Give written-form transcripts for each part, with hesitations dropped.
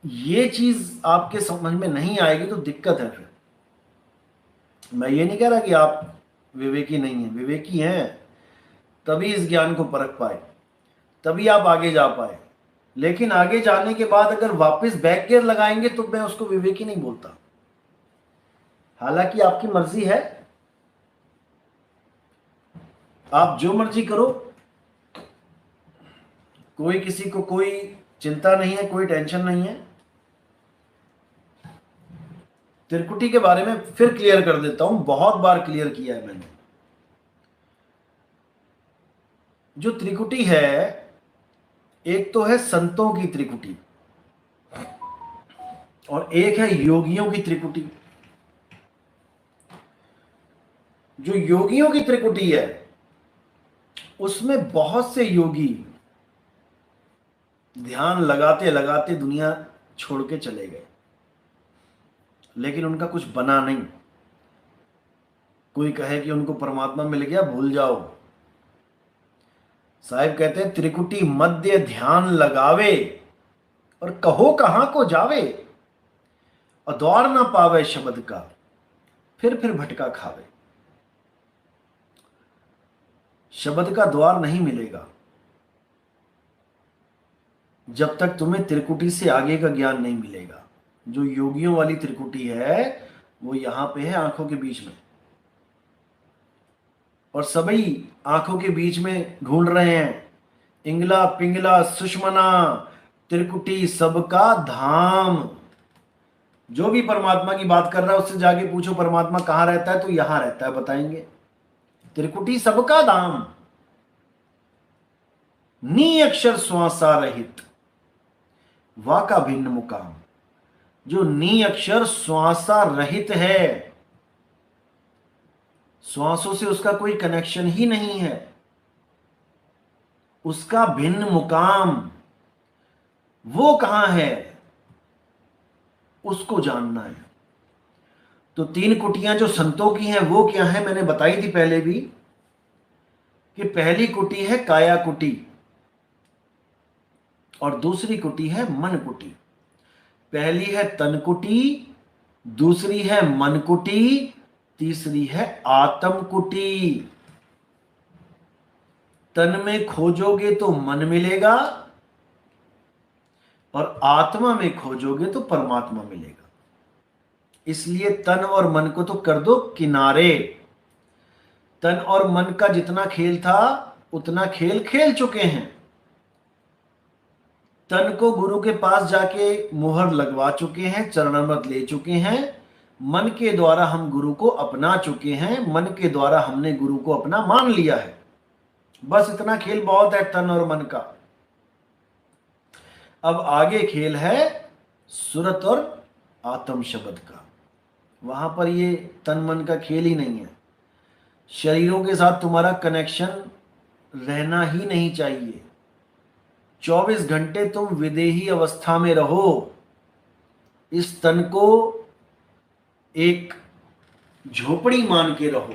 ये चीज आपके समझ में नहीं आएगी तो दिक्कत है। फिर मैं ये नहीं कह रहा कि आप विवेकी नहीं हैं, विवेकी हैं, तभी इस ज्ञान को परख पाए, तभी आप आगे जा पाए। लेकिन आगे जाने के बाद अगर वापस बैक गियर लगाएंगे तो मैं उसको विवेकी नहीं बोलता। हालांकि आपकी मर्जी है, आप जो मर्जी करो, कोई किसी को कोई चिंता नहीं है, कोई टेंशन नहीं है। त्रिकुटी के बारे में फिर क्लियर कर देता हूं, बहुत बार क्लियर किया है मैंने। जो त्रिकुटी है, एक तो है संतों की त्रिकुटी और एक है योगियों की त्रिकुटी। जो योगियों की त्रिकुटी है उसमें बहुत से योगी ध्यान लगाते लगाते दुनिया छोड़ के चले गए, लेकिन उनका कुछ बना नहीं। कोई कहे कि उनको परमात्मा मिल गया, भूल जाओ। साहिब कहते हैं त्रिकुटी मध्य ध्यान लगावे और कहो कहां को जावे, और द्वार ना पावे शब्द का, फिर भटका खावे। शब्द का द्वार नहीं मिलेगा जब तक तुम्हें त्रिकुटी से आगे का ज्ञान नहीं मिलेगा। जो योगियों वाली त्रिकुटी है वो यहां पे है, आंखों के बीच में, और सभी आंखों के बीच में ढूंढ रहे हैं। इंगला पिंगला सुषमना त्रिकुटी सबका धाम। जो भी परमात्मा की बात कर रहा है उससे जाके पूछो परमात्मा कहां रहता है, तो यहां रहता है, बताएंगे। त्रिकुटी सबका धाम, नी अक्षर श्वासा रहित, वा का भिन्न मुकाम। जो नी अक्षर श्वासा रहित है, श्वासों से उसका कोई कनेक्शन ही नहीं है, उसका भिन्न मुकाम वो कहां है, उसको जानना है। तो तीन कुटियां जो संतों की हैं वो क्या है, मैंने बताई थी पहले भी कि पहली कुटी है काया कुटी और दूसरी कुटी है मन कुटी। पहली है तन कुटी, दूसरी है मन कुटी, तीसरी है आत्म कुटी। तन में खोजोगे तो मन मिलेगा और आत्मा में खोजोगे तो परमात्मा मिलेगा। इसलिए तन और मन को तो कर दो किनारे। तन और मन का जितना खेल था उतना खेल खेल चुके हैं। तन को गुरु के पास जाके मुहर लगवा चुके हैं, चरणामृत ले चुके हैं। मन के द्वारा हम गुरु को अपना चुके हैं, मन के द्वारा हमने गुरु को अपना मान लिया है। बस इतना खेल बहुत है तन और मन का। अब आगे खेल है सुरत और आत्म शब्द का। वहां पर ये तन मन का खेल ही नहीं है। शरीरों के साथ तुम्हारा कनेक्शन रहना ही नहीं चाहिए। 24 घंटे तुम विदेही अवस्था में रहो। इस तन को एक झोपड़ी मान के रहो।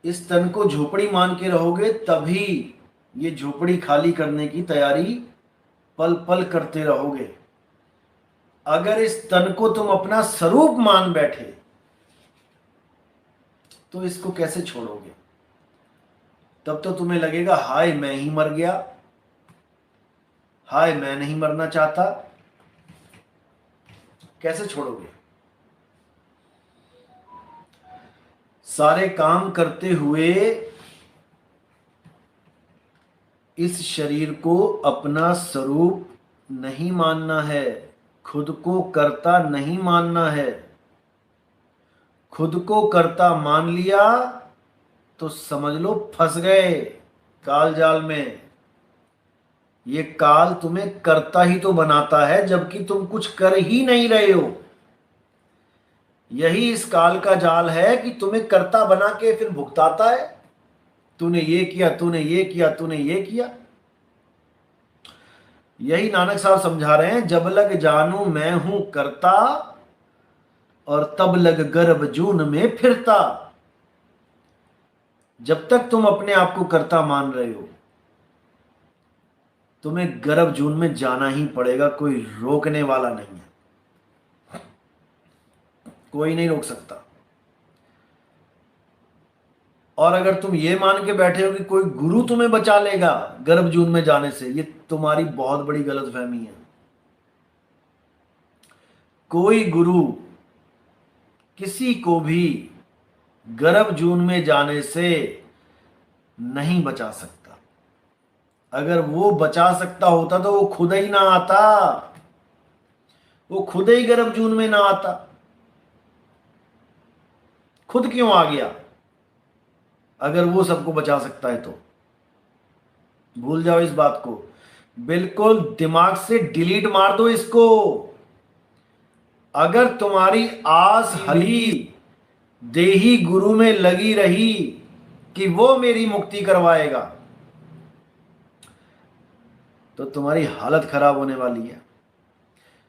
इस तन को झोपड़ी मान के रहोगे तभी ये झोपड़ी खाली करने की तैयारी पल पल करते रहोगे। अगर इस तन को तुम अपना स्वरूप मान बैठे तो इसको कैसे छोड़ोगे? तब तो तुम्हें लगेगा हाय मैं ही मर गया, हाय मैं नहीं मरना चाहता। कैसे छोड़ोगे? सारे काम करते हुए इस शरीर को अपना स्वरूप नहीं मानना है, खुद को कर्ता नहीं मानना है। खुद को कर्ता मान लिया तो समझ लो फंस गए काल जाल में। ये काल तुम्हें कर्ता ही तो बनाता है जबकि तुम कुछ कर ही नहीं रहे हो। यही इस काल का जाल है कि तुम्हें कर्ता बना के फिर भुगताता है। तूने ये किया, तूने ये किया, तूने ये किया। यही नानक साहब समझा रहे हैं, जब लग जानू मैं हूं कर्ता और तब लग गर्भ जून में फिरता। जब तक तुम अपने आप को कर्ता मान रहे हो तुम्हें गर्भ जून में जाना ही पड़ेगा, कोई रोकने वाला नहीं है, कोई नहीं रोक सकता। और अगर तुम ये मान के बैठे हो कि कोई गुरु तुम्हें बचा लेगा गर्भ जून में जाने से, ये तुम्हारी बहुत बड़ी गलतफहमी है। कोई गुरु किसी को भी गर्भ जून में जाने से नहीं बचा सकता। अगर वो बचा सकता होता तो वो खुद ही ना आता, वो खुद ही गर्भ जून में ना आता। खुद क्यों आ गया? अगर वो सबको बचा सकता है तो भूल जाओ इस बात को, बिल्कुल दिमाग से डिलीट मार दो इसको। अगर तुम्हारी आस हली देही गुरु में लगी रही कि वो मेरी मुक्ति करवाएगा, तो तुम्हारी हालत खराब होने वाली है।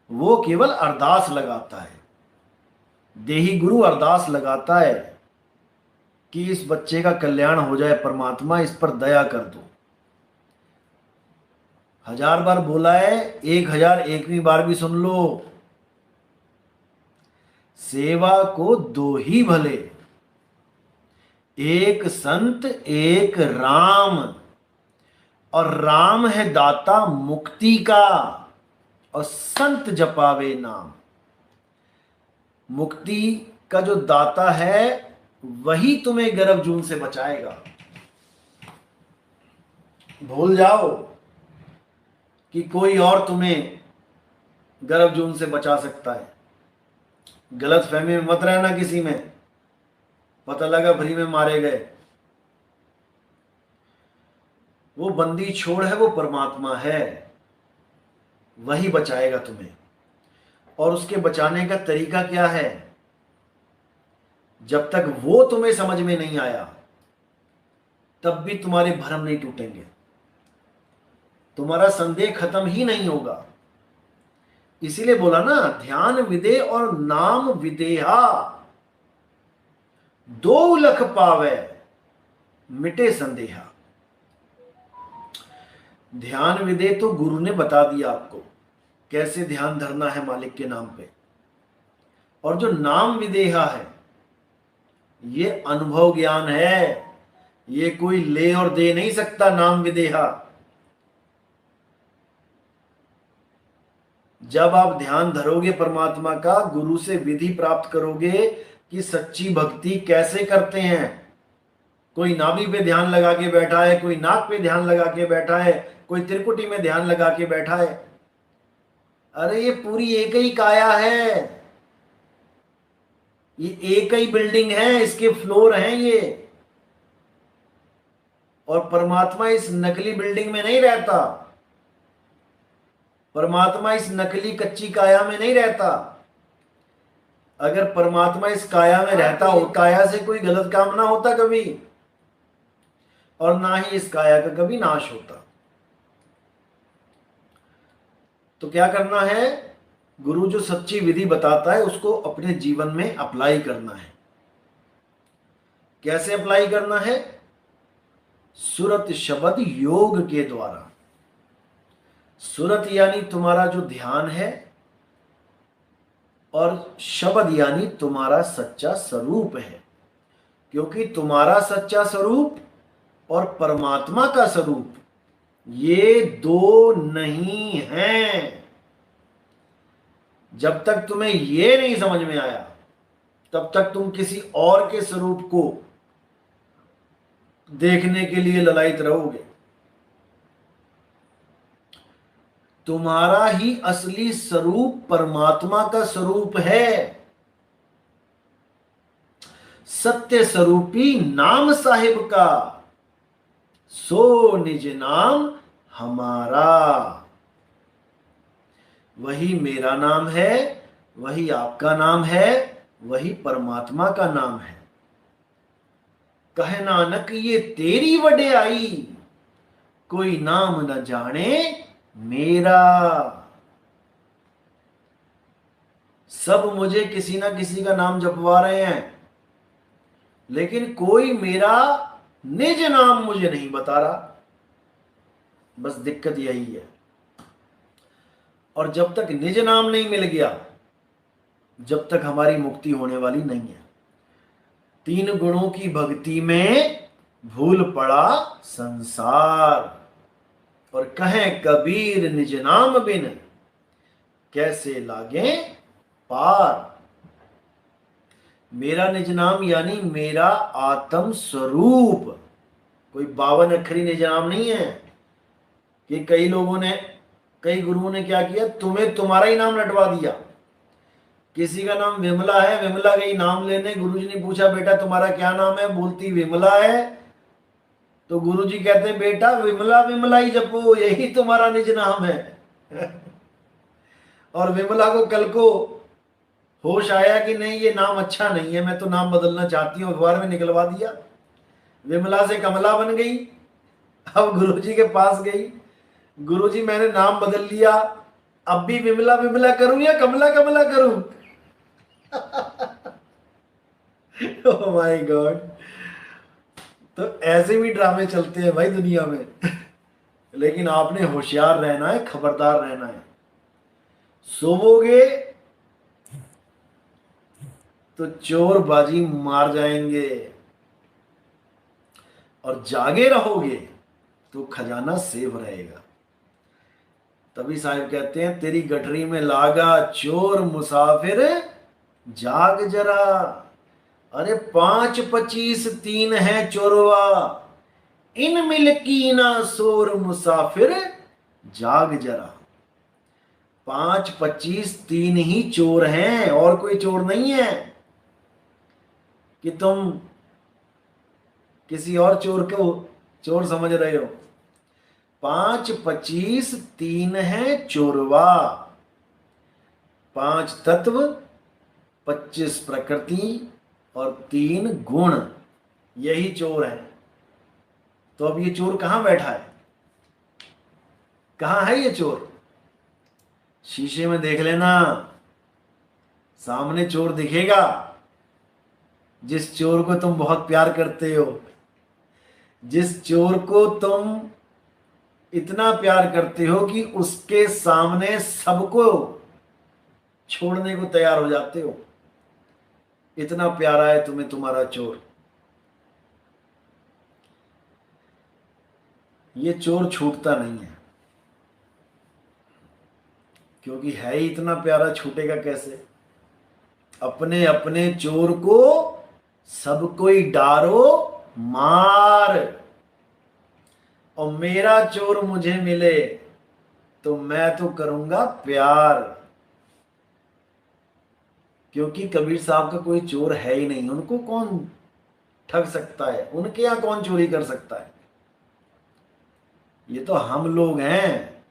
वो केवल अरदास लगाता है, देही गुरु अरदास लगाता है कि इस बच्चे का कल्याण हो जाए, परमात्मा इस पर दया कर दो। 1000 बार बोला है, 1001वीं बार भी सुन लो। सेवा को दो ही भले, एक संत एक राम, और राम है दाता मुक्ति का, और संत जपावे नाम। मुक्ति का जो दाता है वही तुम्हें गर्भ जून से बचाएगा। भूल जाओ कि कोई और तुम्हें गर्भ जून से बचा सकता है। गलत फहमी में मत रहना किसी में, पता लगा फ्री में मारे गए। वो बंदी छोड़ है, वो परमात्मा है, वही बचाएगा तुम्हें। और उसके बचाने का तरीका क्या है? जब तक वो तुम्हें समझ में नहीं आया तब भी तुम्हारे भ्रम नहीं टूटेंगे, तुम्हारा संदेह खत्म ही नहीं होगा। इसीलिए बोला ना, ध्यान विदे और नाम विदेहा, दो लख पावे मिटे संदेहा। ध्यान विदे तो गुरु ने बता दिया आपको कैसे ध्यान धरना है मालिक के नाम पे, और जो नाम विदेहा है ये अनुभव ज्ञान है, ये कोई ले और दे नहीं सकता। नाम विदेहा, जब आप ध्यान धरोगे परमात्मा का, गुरु से विधि प्राप्त करोगे कि सच्ची भक्ति कैसे करते हैं। कोई नाभि पे ध्यान लगा के बैठा है, कोई नाक पे ध्यान लगा के बैठा है, कोई त्रिकुटी में ध्यान लगा के बैठा है। अरे ये पूरी एक ही काया है, ये एक ही बिल्डिंग है, इसके फ्लोर हैं ये। और परमात्मा इस नकली बिल्डिंग में नहीं रहता, परमात्मा इस नकली कच्ची काया में नहीं रहता। अगर परमात्मा इस काया में रहता हो, काया से कोई गलत काम ना होता कभी, और ना ही इस काया का कभी नाश होता। तो क्या करना है? गुरु जो सच्ची विधि बताता है उसको अपने जीवन में अप्लाई करना है। कैसे अप्लाई करना है? सुरत शब्द योग के द्वारा। सुरत यानी तुम्हारा जो ध्यान है, और शब्द यानी तुम्हारा सच्चा स्वरूप है। क्योंकि तुम्हारा सच्चा स्वरूप और परमात्मा का स्वरूप ये दो नहीं हैं। जब तक तुम्हें ये नहीं समझ में आया तब तक तुम किसी और के स्वरूप को देखने के लिए ललायित रहोगे। तुम्हारा ही असली स्वरूप परमात्मा का स्वरूप है। सत्य स्वरूपी नाम साहिब का, सो निज नाम हमारा। वही मेरा नाम है, वही आपका नाम है, वही परमात्मा का नाम है। कहे नानक ये तेरी वड्याई, कोई नाम न जाने मेरा। सब मुझे किसी ना किसी का नाम जपवा रहे हैं, लेकिन कोई मेरा निज नाम मुझे नहीं बता रहा। बस दिक्कत यही है। और जब तक निज नाम नहीं मिल गया, जब तक हमारी मुक्ति होने वाली नहीं है। 3 गुणों की भक्ति में भूल पड़ा संसार, और कहें कबीर निज नाम बिन कैसे लागे पार। मेरा निज नाम यानी मेरा आत्म स्वरूप, कोई 52 अक्षरी निज नाम नहीं है। कि कई लोगों ने, कई गुरुओं ने क्या किया, तुम्हें तुम्हारा ही नाम रटवा दिया। किसी का नाम विमला है, विमला गई नाम लेने, गुरुजी ने पूछा बेटा तुम्हारा क्या नाम है, बोलती विमला है। तो गुरुजी कहते हैं बेटा विमला विमला ही जपो, यही तुम्हारा निज नाम है। और विमला को कल को होश आया कि नहीं ये नाम अच्छा नहीं है, मैं तो नाम बदलना चाहती हूँ, अखबार में निकलवा दिया। विमला से कमला बन गई। अब गुरुजी के पास गई, गुरुजी मैंने नाम बदल लिया, अब भी विमला विमला करूं या कमला कमला करूं? Oh my God. तो ऐसे भी ड्रामे चलते हैं भाई दुनिया में। लेकिन आपने होशियार रहना है, खबरदार रहना है। सोवोगे तो चोर बाजी मार जाएंगे, और जागे रहोगे तो खजाना सेव रहेगा। तभी साहिब कहते हैं तेरी गठरी में लागा चोर मुसाफिर जाग जरा। अरे 5 25 3 है चोरवा, इन मिलकी ना सोर मुसाफिर जाग जरा। 5 25 3 ही चोर हैं, और कोई चोर नहीं है कि तुम किसी और चोर को चोर समझ रहे हो। 5 25 3 है चोरवा। 5 तत्व, 25 प्रकृति और 3 गुण, यही चोर है। तो अब ये चोर कहां बैठा है, कहां है ये चोर? शीशे में देख लेना, सामने चोर दिखेगा। जिस चोर को तुम बहुत प्यार करते हो, जिस चोर को तुम इतना प्यार करते हो कि उसके सामने सबको छोड़ने को तैयार हो जाते हो, इतना प्यारा है तुम्हें तुम्हारा चोर। ये चोर छूटता नहीं है, क्योंकि है ही इतना प्यारा, छूटेगा कैसे? अपने अपने चोर को सब कोई डारो मार, और मेरा चोर मुझे मिले तो मैं तो करूंगा प्यार। क्योंकि कबीर साहब का कोई चोर है ही नहीं, उनको कौन ठग सकता है, उनके यहां कौन चोरी कर सकता है? ये तो हम लोग हैं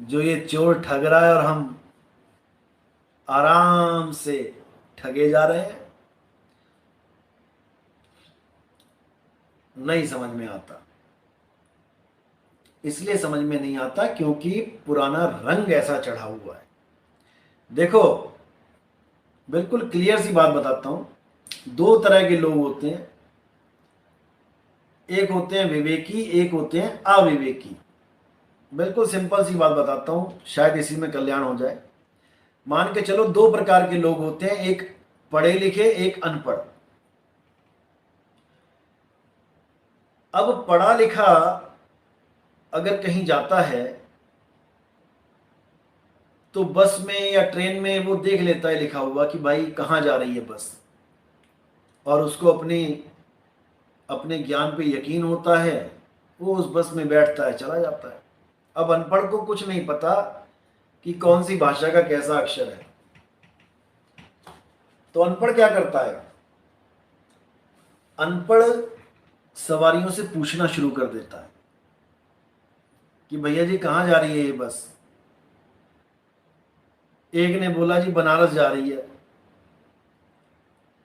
जो ये चोर ठग रहा है, और हम आराम से ठगे जा रहे हैं। नहीं समझ में आता, इसलिए समझ में नहीं आता क्योंकि पुराना रंग ऐसा चढ़ा हुआ है। देखो बिल्कुल क्लियर सी बात बताता हूं। 2 तरह के लोग होते हैं, एक होते हैं विवेकी, एक होते हैं अविवेकी। बिल्कुल सिंपल सी बात बताता हूं, शायद इसी में कल्याण हो जाए। मान के चलो 2 प्रकार के लोग होते हैं, एक पढ़े लिखे, एक अनपढ़। अब पढ़ा लिखा अगर कहीं जाता है तो बस में या ट्रेन में वो देख लेता है लिखा हुआ कि भाई कहाँ जा रही है बस, और उसको अपने ज्ञान पे यकीन होता है, वो उस बस में बैठता है, चला जाता है। अब अनपढ़ को कुछ नहीं पता कि कौन सी भाषा का कैसा अक्षर है, तो अनपढ़ क्या करता है? अनपढ़ सवारियों से पूछना शुरू कर देता है कि भैया जी कहाँ जा रही है ये बस? एक ने बोला जी बनारस जा रही है।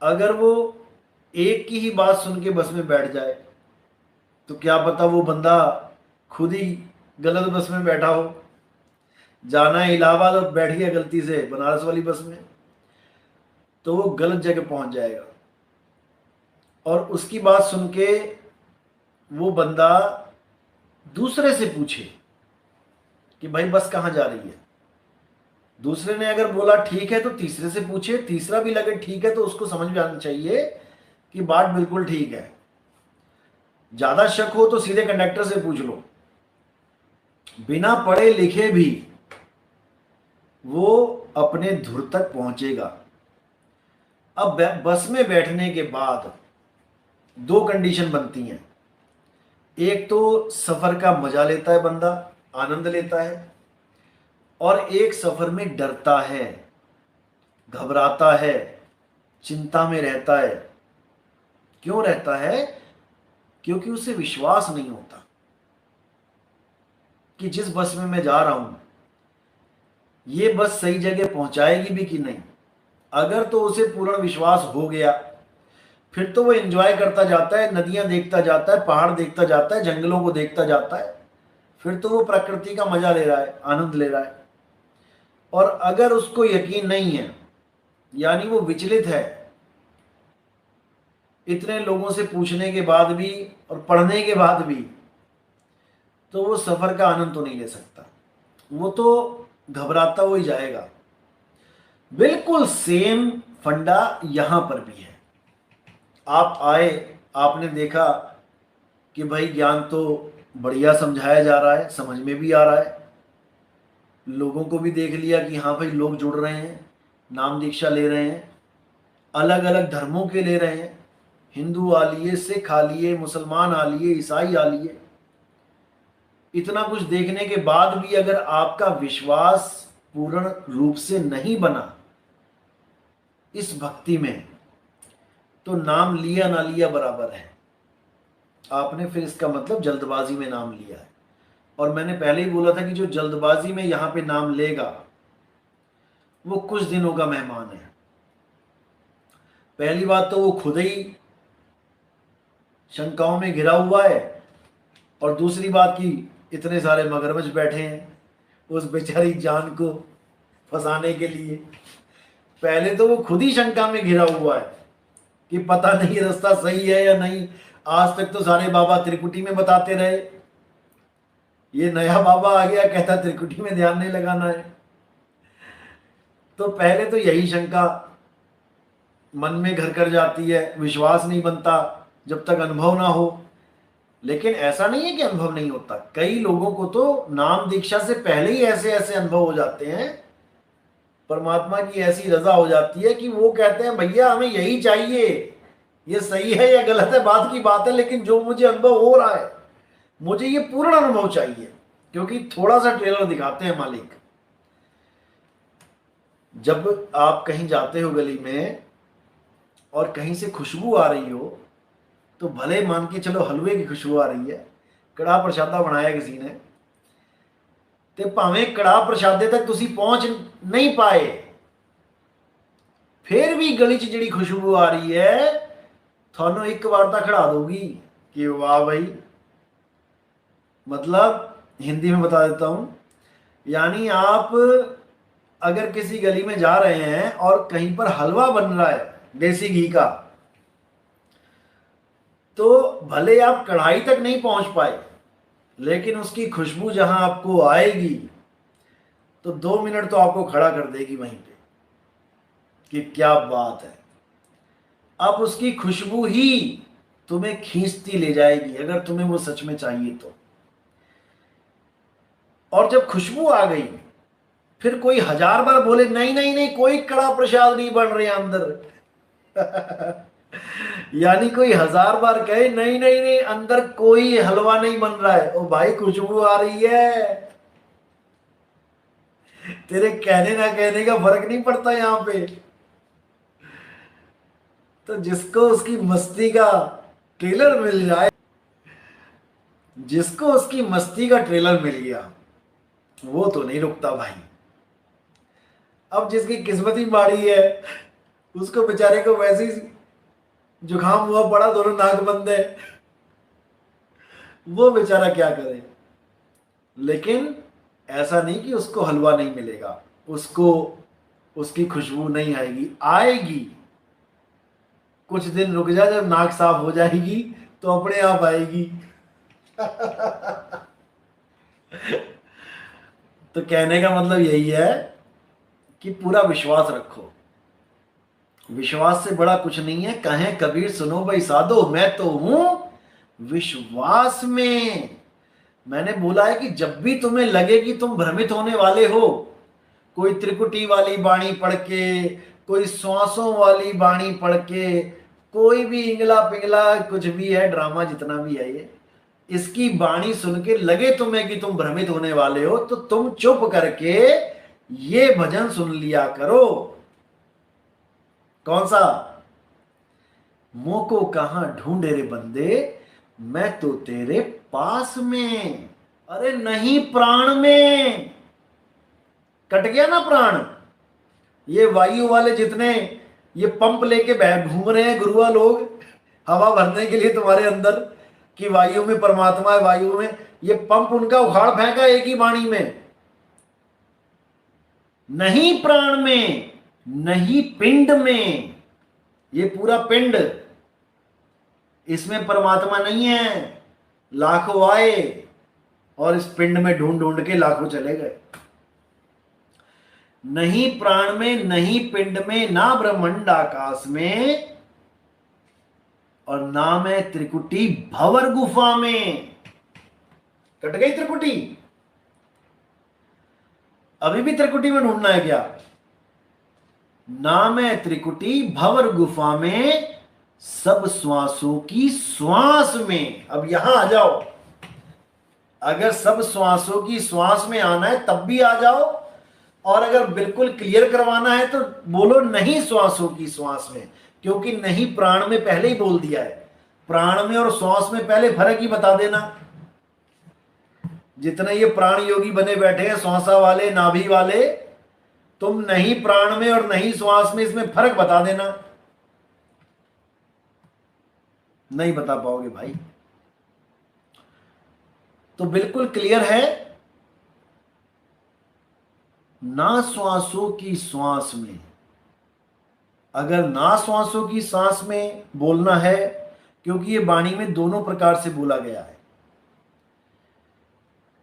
अगर वो एक की ही बात सुन के बस में बैठ जाए तो क्या पता वो बंदा खुद ही गलत बस में बैठा हो, जाना है इलाहाबाद और बैठ गया गलती से बनारस वाली बस में, तो वो गलत जगह पहुंच जाएगा। और उसकी बात सुन के वो बंदा दूसरे से पूछे कि भाई बस कहाँ जा रही है। दूसरे ने अगर बोला ठीक है तो तीसरे से पूछे, तीसरा भी लगे ठीक है तो उसको समझ में आना चाहिए कि बात बिल्कुल ठीक है। ज्यादा शक हो तो सीधे कंडक्टर से पूछ लो। बिना पढ़े लिखे भी वो अपने धुर तक पहुंचेगा। अब बस में बैठने के बाद दो कंडीशन बनती हैं। एक तो सफर का मजा लेता है बंदा, आनंद लेता है, और एक सफर में डरता है, घबराता है, चिंता में रहता है। क्यों रहता है? क्योंकि उसे विश्वास नहीं होता कि जिस बस में मैं जा रहा हूं ये बस सही जगह पहुंचाएगी भी कि नहीं। अगर तो उसे पूर्ण विश्वास हो गया फिर तो वो एंजॉय करता जाता है, नदियां देखता जाता है, पहाड़ देखता जाता है, जंगलों को देखता जाता है। फिर तो वो प्रकृति का मजा ले रहा है, आनंद ले रहा है। और अगर उसको यकीन नहीं है, यानी वो विचलित है, इतने लोगों से पूछने के बाद भी और पढ़ने के बाद भी, तो वो सफर का आनंद तो नहीं ले सकता, वो तो घबराता हुआ ही जाएगा। बिल्कुल सेम फंडा यहां पर भी है। आप आए, आपने देखा कि भाई ज्ञान तो बढ़िया समझाया जा रहा है, समझ में भी आ रहा है, लोगों को भी देख लिया कि हाँ भाई लोग जुड़ रहे हैं, नाम दीक्षा ले रहे हैं, अलग अलग धर्मों के ले रहे हैं, हिंदू आ लिए, सिख आ लिए, मुसलमान आ लिए, ईसाई आ लिए। इतना कुछ देखने के बाद भी अगर आपका विश्वास पूर्ण रूप से नहीं बना इस भक्ति में, तो नाम लिया ना लिया बराबर है। आपने फिर इसका मतलब जल्दबाजी में नाम लिया है। और मैंने पहले ही बोला था कि जो जल्दबाजी में यहां पे नाम लेगा वो कुछ दिनों का मेहमान है। पहली बात तो वो खुद ही शंकाओं में घिरा हुआ है, और दूसरी बात कि इतने सारे मगरमच्छ बैठे हैं उस बेचारी जान को फंसाने के लिए। पहले तो वो खुद ही शंका में घिरा हुआ है कि पता नहीं रास्ता सही है या नहीं। आज तक तो सारे बाबा त्रिकुटी में बताते रहे, ये नया बाबा आ गया कहता त्रिकुटी में ध्यान नहीं लगाना है। तो पहले तो यही शंका मन में घर कर जाती है, विश्वास नहीं बनता जब तक अनुभव ना हो। लेकिन ऐसा नहीं है कि अनुभव नहीं होता, कई लोगों को तो नाम दीक्षा से पहले ही ऐसे ऐसे अनुभव हो जाते हैं, परमात्मा की ऐसी रजा हो जाती है कि वो कहते हैं भैया हमें यही चाहिए, ये सही है या गलत है बात की बात है, लेकिन जो मुझे अनुभव हो रहा है मुझे ये पूर्ण अनुभव चाहिए। क्योंकि थोड़ा सा ट्रेलर दिखाते हैं मालिक। जब आप कहीं जाते हो गली में और कहीं से खुशबू आ रही हो, तो भले मान के चलो हलवे की खुशबू आ रही है, कड़ा प्रसादा बनाया किसी ने, ते भावें कड़ा प्रसादे तक तुसी पहुंच नहीं पाए, फिर भी गली च जिहड़ी खुशबू आ रही है थानू एक बार तो खड़ा दोगी कि वाह भाई। मतलब हिंदी में बता देता हूं, यानी आप अगर किसी गली में जा रहे हैं और कहीं पर हलवा बन रहा है देसी घी का, तो भले आप कढ़ाई तक नहीं पहुंच पाए, लेकिन उसकी खुशबू जहां आपको आएगी तो 2 मिनट तो आपको खड़ा कर देगी वहीं पे कि क्या बात है। अब उसकी खुशबू ही तुम्हें खींचती ले जाएगी अगर तुम्हें वो सच में चाहिए तो। और जब खुशबू आ गई फिर कोई 1000 बार बोले नहीं नहीं नहीं कोई कड़ा प्रसाद नहीं बन रहे अंदर यानी कोई 1000 बार कहे नहीं नहीं नहीं अंदर कोई हलवा नहीं बन रहा है, ओ भाई खुशबू आ रही है, तेरे कहने ना कहने का फर्क नहीं पड़ता यहां पे। तो जिसको उसकी मस्ती का ट्रेलर मिल जाए, जिसको उसकी मस्ती का ट्रेलर मिल गया वो तो नहीं रुकता भाई। अब जिसकी किस्मत ही माड़ी है उसको बेचारे को वैसे ही जुकाम हुआ पड़ा, दोनों नाक बंद है, वो बेचारा क्या करे। लेकिन ऐसा नहीं कि उसको हलवा नहीं मिलेगा, उसको उसकी खुशबू नहीं आएगी, आएगी। कुछ दिन रुक जा, जब नाक साफ हो जाएगी तो अपने आप आएगी तो कहने का मतलब यही है कि पूरा विश्वास रखो। विश्वास से बड़ा कुछ नहीं है। कहें कबीर सुनो भाई साधो, मैं तो हूं विश्वास में। मैंने बोला है कि जब भी तुम्हें लगे कि तुम भ्रमित होने वाले हो, कोई त्रिकुटी वाली बाणी पढ़ के, कोई श्वासों वाली बाणी पढ़ के, कोई भी इंगला पिंगला कुछ भी है ड्रामा जितना भी है ये, इसकी बाणी सुन के लगे तुम्हें कि तुम भ्रमित होने वाले हो, तो तुम चुप करके ये भजन सुन लिया करो। कौन सा? मोको कहां ढूंढे रे बंदे, मैं तो तेरे पास में। अरे नहीं, प्राण में। कट गया ना प्राण। ये वायु वाले जितने ये पंप लेके घूम रहे हैं गुरुआ लोग, हवा भरने के लिए तुम्हारे अंदर, कि वायु में परमात्मा है, वायु में, ये पंप उनका उखाड़ फेंका एक ही वाणी में। नहीं प्राण में, नहीं पिंड में। ये पूरा पिंड, इसमें परमात्मा नहीं है। लाखों आए और इस पिंड में ढूंढ ढूंढ के लाखों चले गए। नहीं प्राण में, नहीं पिंड में, ना ब्रह्मांड आकाश में, और नाम है त्रिकुटी भंवर गुफा में। कट गई त्रिकुटी? अभी भी त्रिकुटी में ढूंढना है क्या? नाम है त्रिकुटी भंवर गुफा में, सब श्वासों की श्वास में। अब यहां आ जाओ। अगर सब श्वासों की श्वास में आना है तब भी आ जाओ, और अगर बिल्कुल क्लियर करवाना है तो बोलो नहीं श्वासों की श्वास में, क्योंकि नहीं प्राण में पहले ही बोल दिया है। प्राण में और श्वास में पहले फर्क ही बता देना। जितने ये प्राण योगी बने बैठे हैं, श्वासा वाले, नाभि वाले, तुम नहीं प्राण में और नहीं श्वास में, इसमें फर्क बता देना। नहीं बता पाओगे भाई। तो बिल्कुल क्लियर है, ना श्वासों की श्वास में। अगर ना श्वासों की सांस में बोलना है, क्योंकि ये वाणी में दोनों प्रकार से बोला गया है,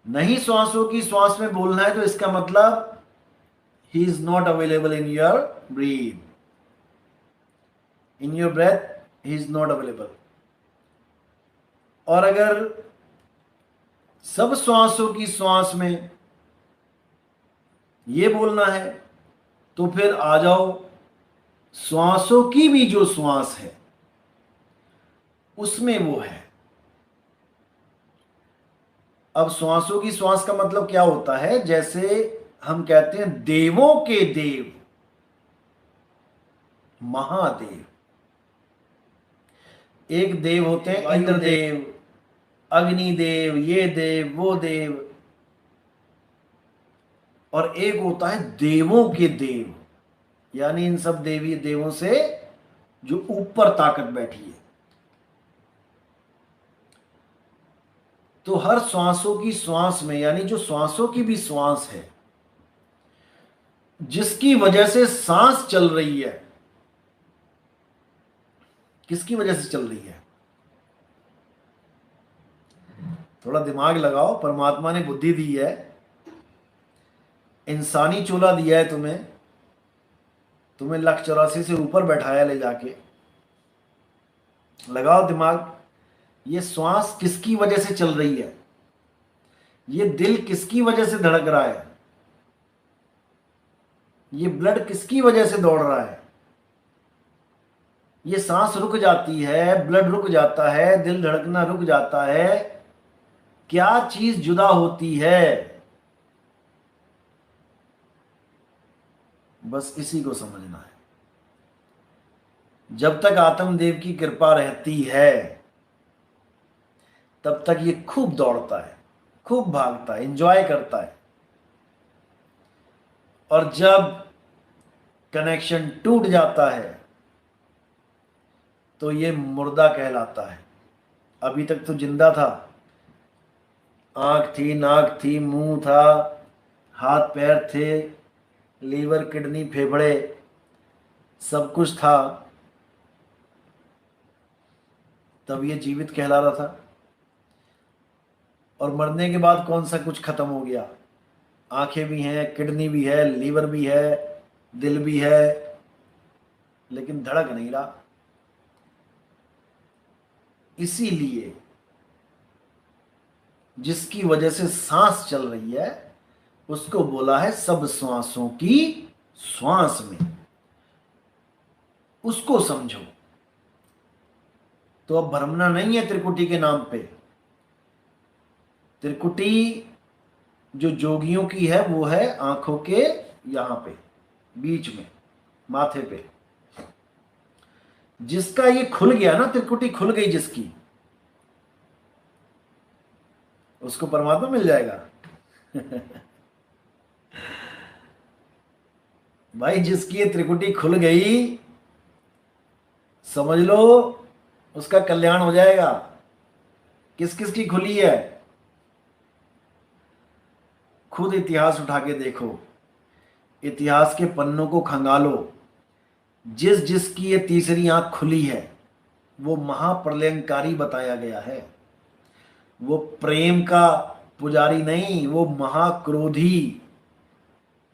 नहीं श्वासों की श्वास में बोलना है तो इसका मतलब he is not available in your breath, in your breath he is not available. और अगर सब श्वासों की श्वास में ये बोलना है तो फिर आ जाओ, श्वासों की भी जो श्वास है उसमें वो है। अब श्वासों की श्वास का मतलब क्या होता है? जैसे हम कहते हैं देवों के देव महादेव। एक देव होते हैं इंद्रदेव, अग्निदेव, ये देव, वो देव, और एक होता है देवों के देव, यानी इन सब देवी देवों से जो ऊपर ताकत बैठी है। तो हर श्वासों की श्वास में, यानी जो श्वासों की भी श्वास है, जिसकी वजह से सांस चल रही है, किसकी वजह से चल रही है? थोड़ा दिमाग लगाओ। परमात्मा ने बुद्धि दी है, इंसानी चोला दिया है तुम्हें, तुम्हें 1,84,00,000 से ऊपर बैठाया ले जाके। लगाओ दिमाग। ये श्वास किसकी वजह से चल रही है? ये दिल किसकी वजह से धड़क रहा है? ये ब्लड किसकी वजह से दौड़ रहा है? ये सांस रुक जाती है, ब्लड रुक जाता है, दिल धड़कना रुक जाता है, क्या चीज जुदा होती है? बस इसी को समझना है। जब तक आत्मदेव की कृपा रहती है तब तक ये खूब दौड़ता है, खूब भागता है, एंजॉय करता है। और जब कनेक्शन टूट जाता है तो ये मुर्दा कहलाता है। अभी तक तो जिंदा था, आंख थी, नाक थी, मुंह था, हाथ पैर थे, लीवर, किडनी, फेफड़े, सब कुछ था, तब ये जीवित कहला रहा था। और मरने के बाद कौन सा कुछ खत्म हो गया? आंखें भी हैं, किडनी भी है, लीवर भी है, दिल भी है, लेकिन धड़क नहीं रहा। इसीलिए जिसकी वजह से सांस चल रही है उसको बोला है सब श्वासों की श्वास में। उसको समझो। तो अब भ्रमना नहीं है त्रिकुटी के नाम पे। त्रिकुटी जो जोगियों की है वो है आंखों के यहां पे, बीच में, माथे पे। जिसका ये खुल गया ना, त्रिकुटी खुल गई जिसकी, उसको परमात्मा मिल जाएगा। भाई जिसकी ये त्रिकुटी खुल गई, समझ लो उसका कल्याण हो जाएगा। किस किस की खुली है? खुद इतिहास उठा के देखो, इतिहास के पन्नों को खंगालो। जिस जिसकी ये तीसरी आंख खुली है वो महाप्रलयंकारी बताया गया है। वो प्रेम का पुजारी नहीं, वो महाक्रोधी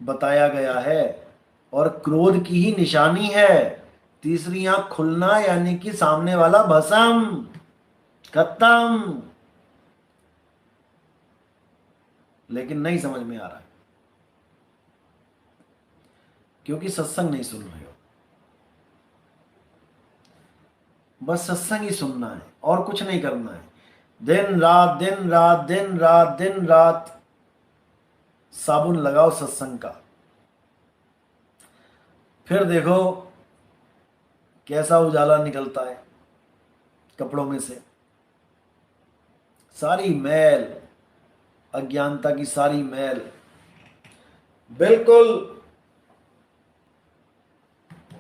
बताया गया है। और क्रोध की ही निशानी है तीसरी आंख खुलना, यानी कि सामने वाला भस्म, खत्म। लेकिन नहीं समझ में आ रहा है क्योंकि सत्संग नहीं सुन रहे हो। बस सत्संग ही सुनना है और कुछ नहीं करना है। दिन रात दिन रात दिन रात दिन रात साबुन लगाओ सत्संग का, फिर देखो कैसा उजाला निकलता है कपड़ों में से। सारी मैल, अज्ञानता की सारी मैल बिल्कुल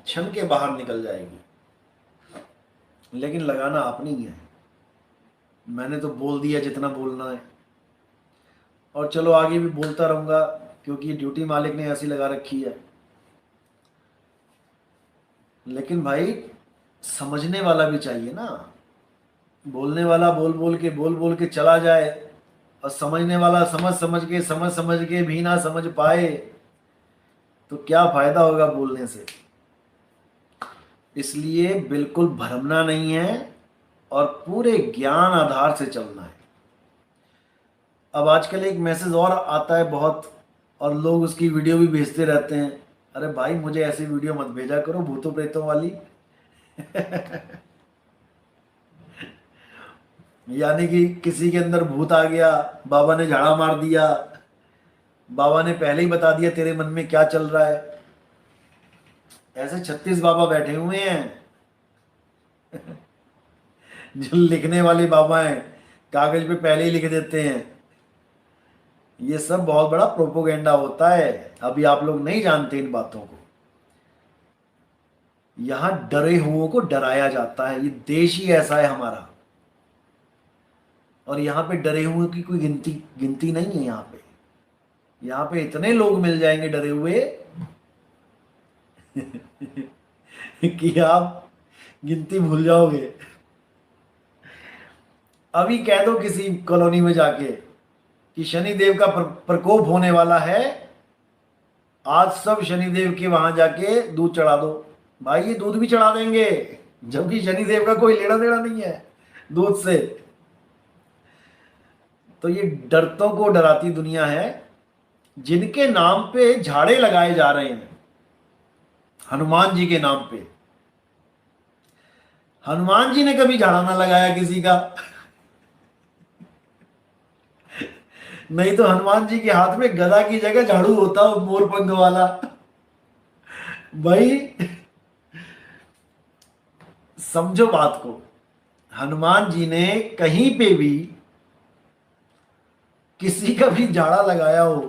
क्षण के बाहर निकल जाएगी। लेकिन लगाना अपनी है। मैंने तो बोल दिया जितना बोलना है, और चलो आगे भी बोलता रहूंगा क्योंकि ये ड्यूटी मालिक ने ऐसी लगा रखी है। लेकिन भाई समझने वाला भी चाहिए ना। बोलने वाला बोल बोल के चला जाए और समझने वाला समझ समझ के भी ना समझ पाए तो क्या फायदा होगा बोलने से। इसलिए बिल्कुल भ्रमना नहीं है और पूरे ज्ञान आधार से चलना है। अब आजकल एक मैसेज और आता है बहुत, और लोग उसकी वीडियो भी भेजते रहते हैं। अरे भाई मुझे ऐसी वीडियो मत भेजा करो भूतों प्रेतों वाली। यानी कि किसी के अंदर भूत आ गया, बाबा ने झाड़ा मार दिया, बाबा ने पहले ही बता दिया तेरे मन में क्या चल रहा है। ऐसे 36 बाबा बैठे हुए हैं। जो लिखने वाले बाबा हैं, कागज पे पहले ही लिख देते हैं। ये सब बहुत बड़ा प्रोपोगेंडा होता है। अभी आप लोग नहीं जानते इन बातों को। यहां डरे हुओं को डराया जाता है। ये देश ही ऐसा है हमारा। और यहाँ पे डरे हुए की कोई गिनती गिनती नहीं है। यहाँ पे इतने लोग मिल जाएंगे डरे हुए कि आप गिनती भूल जाओगे। अभी कह दो किसी कॉलोनी में जाके कि शनिदेव का प्रकोप होने वाला है, आज सब शनिदेव के वहां जाके दूध चढ़ा दो। भाई ये दूध भी चढ़ा देंगे, जबकि शनिदेव का कोई लेना देना नहीं है दूध से। तो ये डरतों को डराती दुनिया है जिनके नाम पे झाड़े लगाए जा रहे हैं। हनुमान जी के नाम पे। हनुमान जी ने कभी झाड़ा ना लगाया किसी का। नहीं तो हनुमान जी के हाथ में गदा की जगह झाड़ू होता, मोर पंख वाला। भाई समझो बात को। हनुमान जी ने कहीं पे भी किसी का भी झाड़ा लगाया हो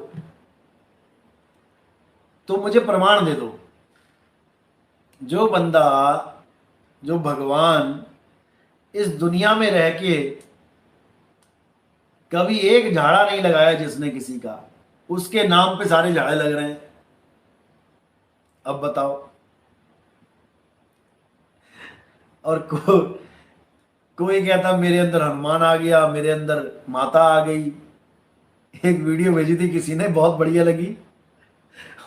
तो मुझे प्रमाण दे दो। जो बंदा, जो भगवान इस दुनिया में रह के कभी एक झाड़ा नहीं लगाया जिसने किसी का, उसके नाम पे सारे झाड़े लग रहे हैं। अब बताओ। और कोई कहता मेरे अंदर हनुमान आ गया, मेरे अंदर माता आ गई। एक वीडियो भेजी थी किसी ने, बहुत बढ़िया लगी।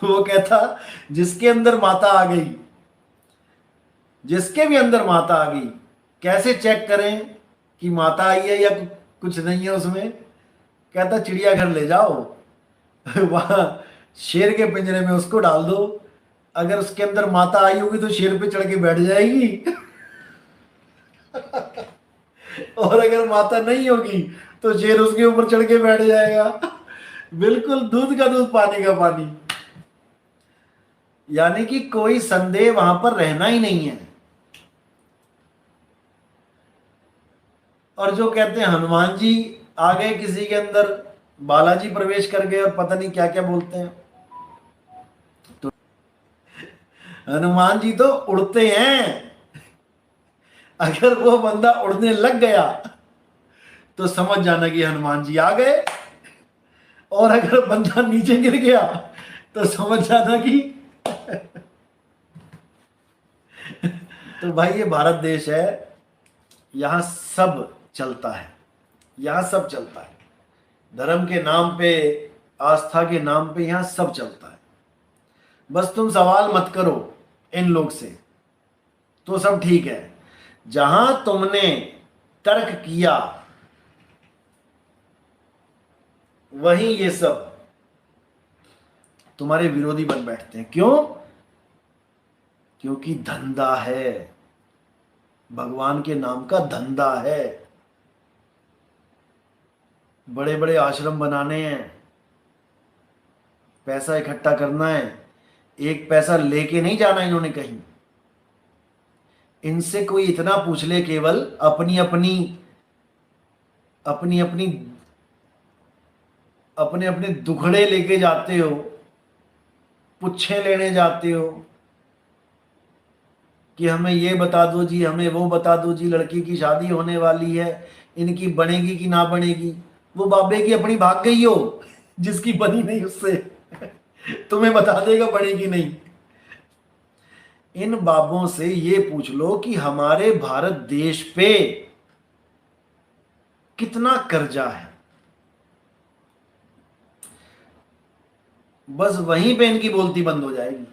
वो कहता, जिसके अंदर माता आ गई, जिसके भी अंदर माता आ गई, कैसे चेक करें कि माता आई है या कुछ नहीं है उसमें? कहता चिड़ियाघर ले जाओ, वहां शेर के पिंजरे में उसको डाल दो, अगर उसके अंदर माता आई होगी तो शेर पे चढ़ के बैठ जाएगी। और अगर माता नहीं होगी तो शेर उसके ऊपर चढ़ के बैठ जाएगा। बिल्कुल दूध का दूध पानी का पानी। यानी कि कोई संदेह वहां पर रहना ही नहीं है। और जो कहते हैं हनुमान जी आ गए किसी के अंदर, बालाजी प्रवेश कर गए और पता नहीं क्या क्या बोलते हैं, तो हनुमान जी तो उड़ते हैं। अगर वो बंदा उड़ने लग गया तो समझ जाना कि हनुमान जी आ गए, और अगर बंदा नीचे गिर गया तो समझ जाना कि तो भाई ये भारत देश है, यहां सब चलता है, यहां सब चलता है। धर्म के नाम पे, आस्था के नाम पे यहां सब चलता है। बस तुम सवाल मत करो इन लोग से, तो सब ठीक है। जहां तुमने तर्क किया वहीं ये सब तुम्हारे विरोधी बन बैठते हैं। क्यों? क्योंकि धंधा है, भगवान के नाम का धंधा है। बड़े बड़े आश्रम बनाने हैं, पैसा इकट्ठा करना है, एक पैसा लेके नहीं जाना इन्होंने कहीं। इनसे कोई इतना पूछ ले, केवल अपनी अपनी अपनी अपनी अपने अपने दुखड़े लेके जाते हो, पुच्छे लेने जाते हो कि हमें ये बता दो जी, हमें वो बता दो जी, लड़की की शादी होने वाली है, इनकी बनेगी कि ना बनेगी। वो बाबे की अपनी भाग गई हो, जिसकी बनी नहीं उससे तुम्हें बता देगा बनेगी नहीं। इन बाबों से ये पूछ लो कि हमारे भारत देश पे कितना कर्जा है, बस वहीं पे इनकी बोलती बंद हो जाएगी।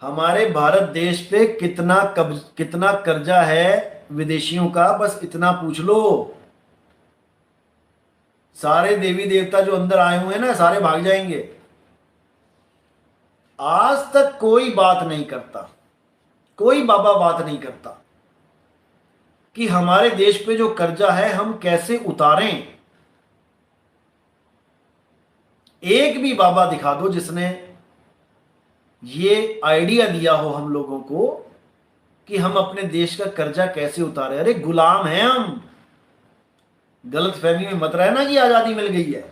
हमारे भारत देश पे कितना कर्जा है विदेशियों का, बस इतना पूछ लो। सारे देवी देवता जो अंदर आए हुए हैं ना, सारे भाग जाएंगे। आज तक कोई बात नहीं करता, कोई बाबा बात नहीं करता कि हमारे देश पे जो कर्जा है हम कैसे उतारें। एक भी बाबा दिखा दो जिसने ये आइडिया दिया हो हम लोगों को कि हम अपने देश का कर्जा कैसे उतारें। अरे गुलाम हैं हम, गलत फहमी में मत रहना कि आजादी मिल गई है।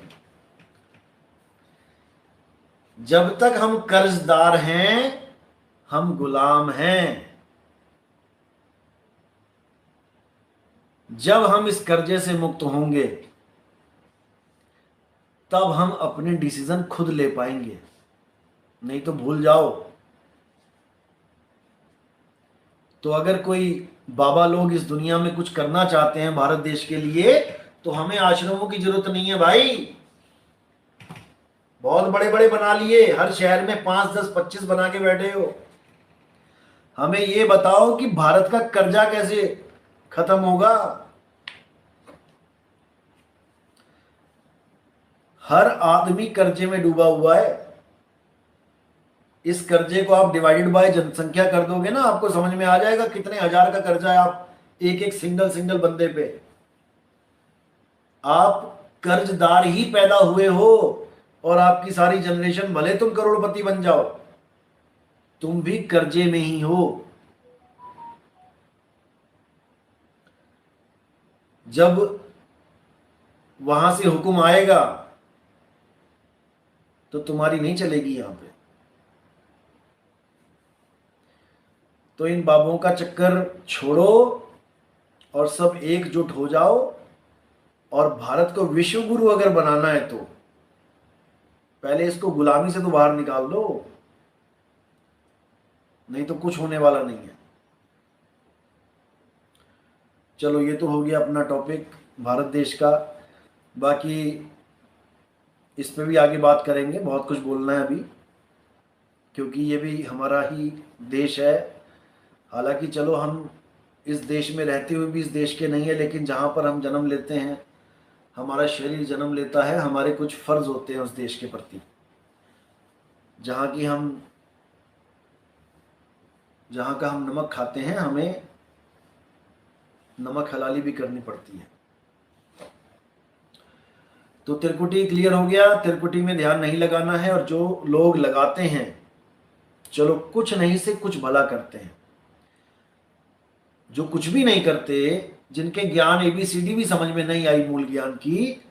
जब तक हम कर्जदार हैं हम गुलाम हैं। जब हम इस कर्जे से मुक्त होंगे तब हम अपने डिसीजन खुद ले पाएंगे, नहीं तो भूल जाओ। तो अगर कोई बाबा लोग इस दुनिया में कुछ करना चाहते हैं भारत देश के लिए, तो हमें आश्रमों की जरूरत नहीं है भाई। बहुत बड़े बड़े बना लिए, हर शहर में 5, 10, 25 बना के बैठे हो। हमें ये बताओ कि भारत का कर्जा कैसे खत्म होगा। हर आदमी कर्जे में डूबा हुआ है। इस कर्जे को आप डिवाइडेड बाय जनसंख्या कर दोगे ना, आपको समझ में आ जाएगा कितने हजार का कर्जा है आप एक एक सिंगल सिंगल बंदे पे। आप कर्जदार ही पैदा हुए हो, और आपकी सारी जनरेशन, भले तुम करोड़पति बन जाओ, तुम भी कर्जे में ही हो। जब वहां से हुक्म आएगा तो तुम्हारी नहीं चलेगी यहां पे। तो इन बाबुओं का चक्कर छोड़ो और सब एकजुट हो जाओ। और भारत को विश्व गुरु अगर बनाना है तो पहले इसको गुलामी से तो बाहर निकाल दो, नहीं तो कुछ होने वाला नहीं है। चलो ये तो हो गया अपना टॉपिक भारत देश का। बाकी इस पे भी आगे बात करेंगे, बहुत कुछ बोलना है अभी, क्योंकि ये भी हमारा ही देश है। हालांकि चलो हम इस देश में रहते हुए भी इस देश के नहीं है, लेकिन जहाँ पर हम जन्म लेते हैं, हमारा शरीर जन्म लेता है, हमारे कुछ फर्ज होते हैं उस देश के प्रति। जहाँ का हम नमक खाते हैं, हमें नमक हलाली भी करनी पड़ती है। तो त्रिकुटी क्लियर हो गया, त्रिकुटी में ध्यान नहीं लगाना है। और जो लोग लगाते हैं, चलो कुछ नहीं से कुछ भला करते हैं, जो कुछ भी नहीं करते, जिनके ज्ञान एबीसीडी भी समझ में नहीं आई मूल ज्ञान की,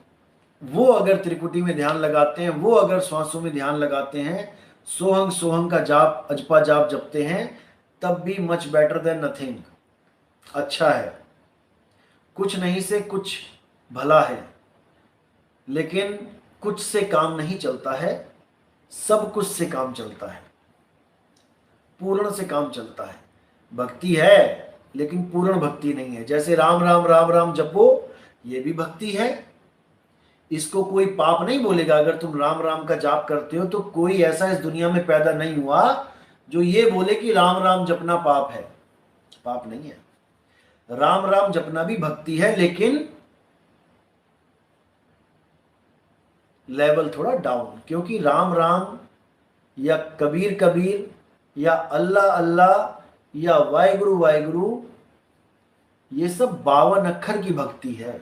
वो अगर त्रिकुटी में ध्यान लगाते हैं, वो अगर श्वासों में ध्यान लगाते हैं, सोहंग सोहंग का जाप, अजपा जाप जपते हैं, तब भी मच बेटर देन नथिंग, अच्छा है। कुछ नहीं से कुछ भला है, लेकिन कुछ से काम नहीं चलता है, सब कुछ से काम चलता है, पूर्ण से काम चलता है। भक्ति है लेकिन पूर्ण भक्ति नहीं है। जैसे राम राम राम राम जपो, ये भी भक्ति है, इसको कोई पाप नहीं बोलेगा। अगर तुम राम राम का जाप करते हो तो कोई ऐसा इस दुनिया में पैदा नहीं हुआ जो ये बोले कि राम राम जपना पाप है। पाप नहीं है, राम राम जपना भी भक्ति है, लेकिन लेवल थोड़ा डाउन। क्योंकि राम राम या कबीर कबीर या अल्लाह अल्लाह या वाहिगुरु वाहिगुरु, ये सब 52 अक्षर की भक्ति है।